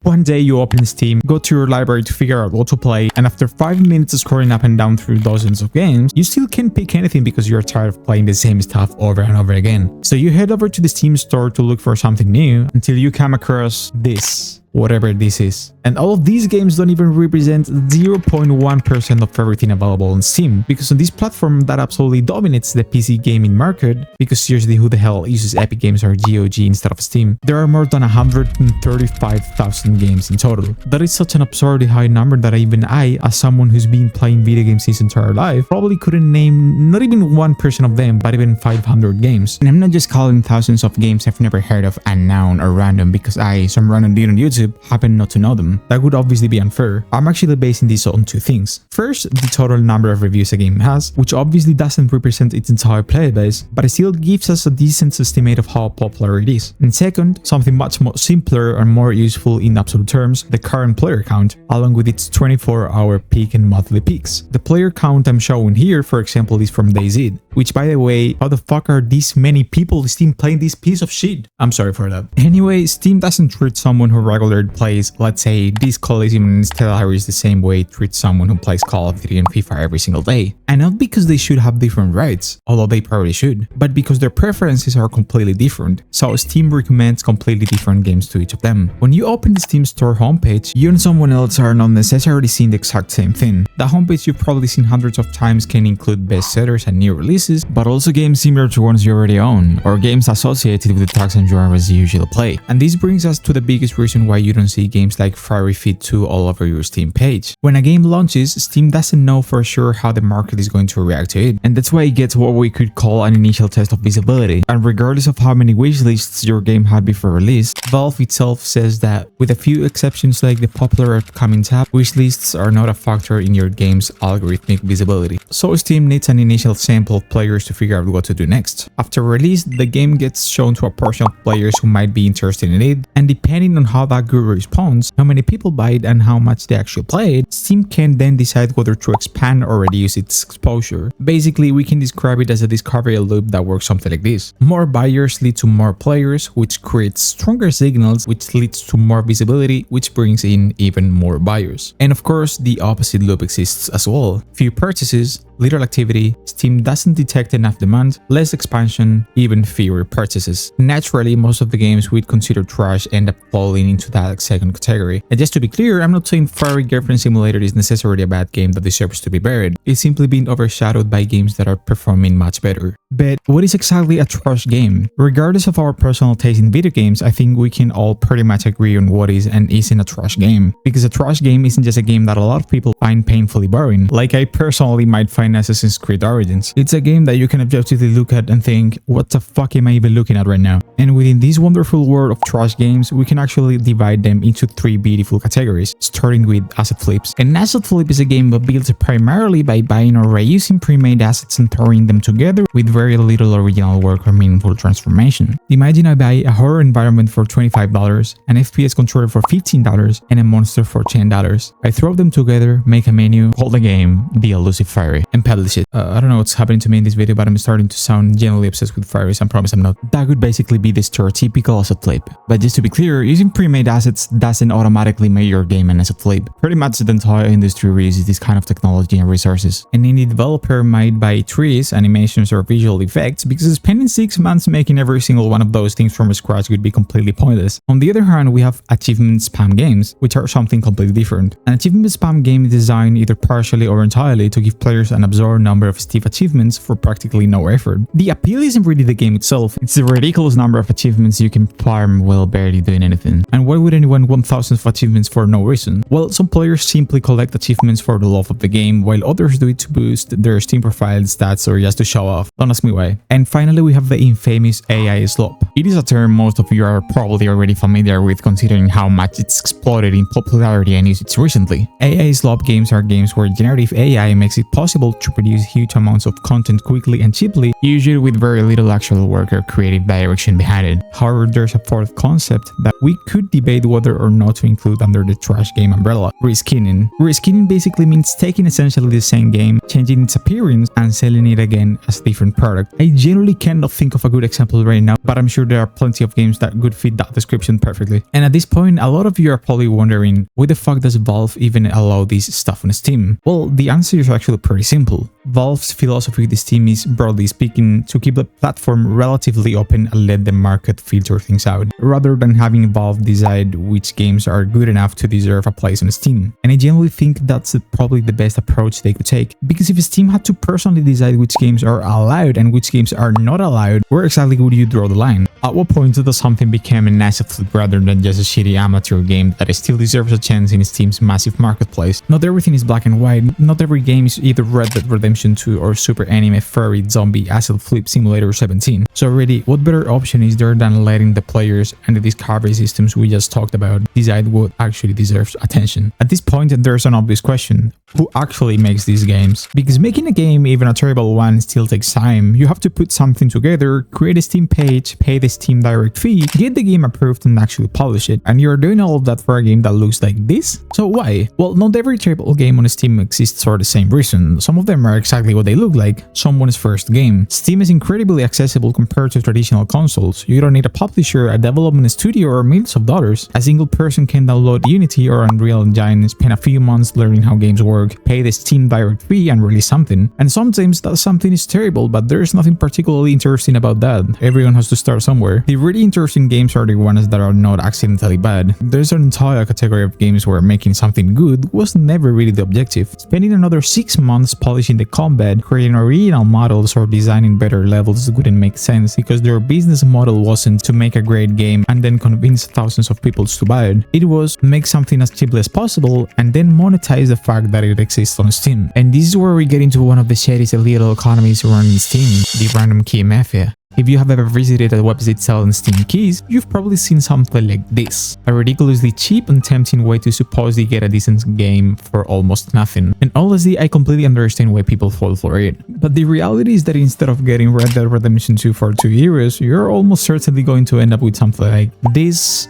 One day you open Steam, go to your library to figure out what to play, and after 5 minutes of scrolling up and down through dozens of games, you still can't pick anything because you're tired of playing the same stuff over and over again. So you head over to the Steam store to look for something new until you come across this. Whatever this is. And all of these games don't even represent 0.1% of everything available on Steam, because on this platform that absolutely dominates the PC gaming market, because seriously, who the hell uses Epic Games or GOG instead of Steam? There are more than 135,000 games in total. That is such an absurdly high number that even I, as someone who's been playing video games his entire life, probably couldn't name not even 1% of them, but even 500 games. And I'm not just calling thousands of games I've never heard of unknown or random because I, some random dude on YouTube, happen not to know them. That would obviously be unfair. I'm actually basing this on two things. First, the total number of reviews a game has, which obviously doesn't represent its entire player base, but it still gives us a decent estimate of how popular it is. And second, something much more simpler and more useful in absolute terms, the current player count, along with its 24-hour peak and monthly peaks. The player count I'm showing here, for example, is from DayZ, which, by the way, how the fuck are these many people in Steam playing this piece of shit? I'm sorry for that. Anyway, Steam doesn't treat someone who regularly plays, let's say, Disc Elysium and Stellaris the same way it treats someone who plays Call of Duty and FIFA every single day. And not because they should have different rights, although they probably should, but because their preferences are completely different. So Steam recommends completely different games to each of them. When you open the Steam store homepage, you and someone else are not necessarily seeing the exact same thing. The homepage you've probably seen hundreds of times can include bestsellers and new releases, but also games similar to ones you already own, or games associated with the tags and genres you usually play. And this brings us to the biggest reason why you don't see games like Fiery Feet 2 all over your Steam page. When a game launches, Steam doesn't know for sure how the market is going to react to it, and that's why it gets what we could call an initial test of visibility. And regardless of how many wishlists your game had before release, Valve itself says that, with a few exceptions like the popular upcoming tab, wishlists are not a factor in your game's algorithmic visibility. So Steam needs an initial sample of players to figure out what to do next. After release, the game gets shown to a portion of players who might be interested in it, and depending on how that group responds, how many people buy it, and how much they actually play it, Steam can then decide whether to expand or reduce its exposure. Basically, we can describe it as a discovery loop that works something like this. More buyers lead to more players, which creates stronger signals, which leads to more visibility, which brings in even more buyers. And of course, the opposite loop exists as well. Few purchases, little activity, Steam doesn't detect enough demand, less expansion, even fewer purchases. Naturally, most of the games we'd consider trash end up falling into that second category. And just to be clear, I'm not saying Fiery Girlfriend Simulator is necessarily a bad game that deserves to be buried. It's simply been overshadowed by games that are performing much better. But what is exactly a trash game? Regardless of our personal taste in video games, I think we can all pretty much agree on what is and isn't a trash game. Because a trash game isn't just a game that a lot of people find painfully boring, like I personally might find Assassin's Creed Origins. It's a game that you can objectively look at and think, what the fuck am I even looking at right now? And within this wonderful world of trash games, we can actually divide them into three beautiful categories, starting with asset flips. An asset flip is a game that builds primarily by buying or reusing pre-made assets and throwing them together with very little original work or meaningful transformation. Imagine I buy a horror environment for $25, an FPS controller for $15, and a monster for $10. I throw them together, make a menu, call the game The Elusive Fiery, and publish it. I don't know what's happening to me in this video, but I'm starting to sound genuinely obsessed with Fieries. I promise I'm not. That could basically be the stereotypical asset flip. But just to be clear, using pre-made assets doesn't automatically make your game an asset flip. Pretty much the entire industry reuses this kind of technology and resources. And any developer might buy trees, animations, or visual effects because spending 6 months making every single one of those things from scratch would be completely pointless. On the other hand, we have achievement spam games, which are something completely different. An achievement spam game is designed either partially or entirely to give players an absurd number of Steve achievements for practically no effort. The appeal isn't really the game itself, it's the ridiculous number of achievements you can farm while barely doing anything. And why would anyone want thousands of achievements for no reason? Well, some players simply collect achievements for the love of the game, while others do it to boost their Steam profile stats or just to show off. Don't ask me why. And finally, we have the infamous AI slop. It is a term most of you are probably already familiar with, considering how much it's exploded in popularity and usage recently. AI slop games are games where generative AI makes it possible to produce huge amounts of content quickly and cheaply, usually with very little actual work or creative direction behind it. However, there's a fourth concept that we could debate whether or not to include under the trash game umbrella: reskinning. Reskinning basically means taking essentially the same game, changing its appearance, and selling it again as a different product. I generally cannot think of a good example right now, but I'm sure there are plenty of games that would fit that description perfectly. And at this point, a lot of you are probably wondering, why the fuck does Valve even allow this stuff on Steam? Well, the answer is actually pretty simple. Valve's philosophy with Steam is, broadly speaking, to keep the platform relatively open and let the market filter things out, rather than having Valve decide which games are good enough to deserve a place on Steam. And I genuinely think that's probably the best approach they could take, because if Steam had to personally decide which games are allowed and which games are not allowed, where exactly would you draw the line? At what point does something become an asset flip rather than just a shitty amateur game that still deserves a chance in Steam's massive marketplace? Not everything is black and white, not every game is either Red Dead Redemption 2 or Super Anime Furry Zombie Asset Flip Simulator 17. So really, what better option is there than letting the players and the discovery systems we just talked about decide what actually deserves attention? At this point, there's an obvious question: who actually makes these games? Because making a game, even a terrible one, still takes time. You have to put something together, create a Steam page, pay the Steam direct fee, get the game approved, and actually publish it. And you're doing all of that for a game that looks like this? So why? Well, not every terrible game on Steam exists for the same reason. Some of them are exactly what they look like: someone's first game. Steam is incredibly accessible compared to traditional consoles. You don't need a publisher, a development studio, or millions of dollars. A single person can download Unity or Unreal Engine, spend a few months learning how games work, pay the Steam direct fee, and release something. And sometimes that something is terrible, but there's nothing particularly interesting about that. Everyone has to start somewhere. The really interesting games are the ones that are not accidentally bad. There's an entire category of games where making something good was never really the objective. Spending another 6 months polishing the combat, creating original models, or designing better levels wouldn't make sense because their business model wasn't to make a great game and then convince thousands of people to buy it. It was make something as cheaply as possible and then monetize the fact that it exists on Steam. And this is where we get into one of the shadiest illegal economies running Steam, the random key mafia. If you have ever visited a website selling Steam keys, you've probably seen something like this. A ridiculously cheap and tempting way to supposedly get a decent game for almost nothing. And honestly, I completely understand why people fall for it. But the reality is that instead of getting Red Dead Redemption 2 for €2, you're almost certainly going to end up with something like this,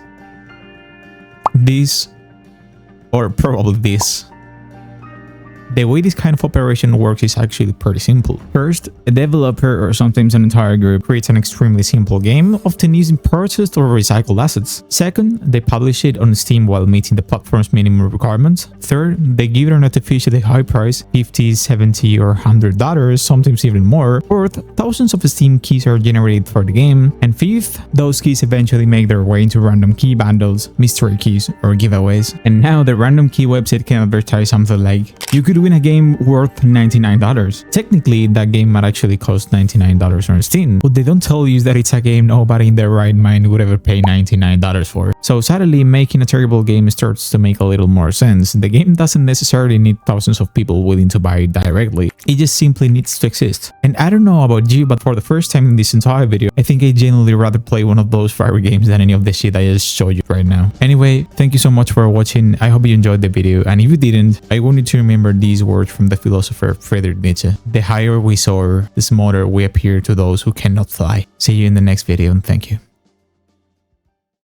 or probably this. The way this kind of operation works is actually pretty simple. First, a developer or sometimes an entire group creates an extremely simple game, often using purchased or recycled assets. Second, they publish it on Steam while meeting the platform's minimum requirements. Third, they give it an artificially high price, $50, $70, or $100, sometimes even more. Fourth, thousands of Steam keys are generated for the game. And fifth, those keys eventually make their way into random key bundles, mystery keys, or giveaways. And now the random key website can advertise something like, you could win a game worth $99. Technically, that game might actually cost $99 on Steam. What they don't tell you is that it's a game nobody in their right mind would ever pay $99 for. So sadly, making a terrible game starts to make a little more sense. The game doesn't necessarily need thousands of people willing to buy it directly. It just simply needs to exist. And I don't know about you, but for the first time in this entire video, I think I genuinely rather play one of those fiery games than any of the shit I just showed you right now. Anyway, thank you so much for watching. I hope you enjoyed the video, and if you didn't, I want you to remember these words from the philosopher Friedrich Nietzsche: the higher we soar, the smaller we appear to those who cannot fly. See you in the next video, and thank you.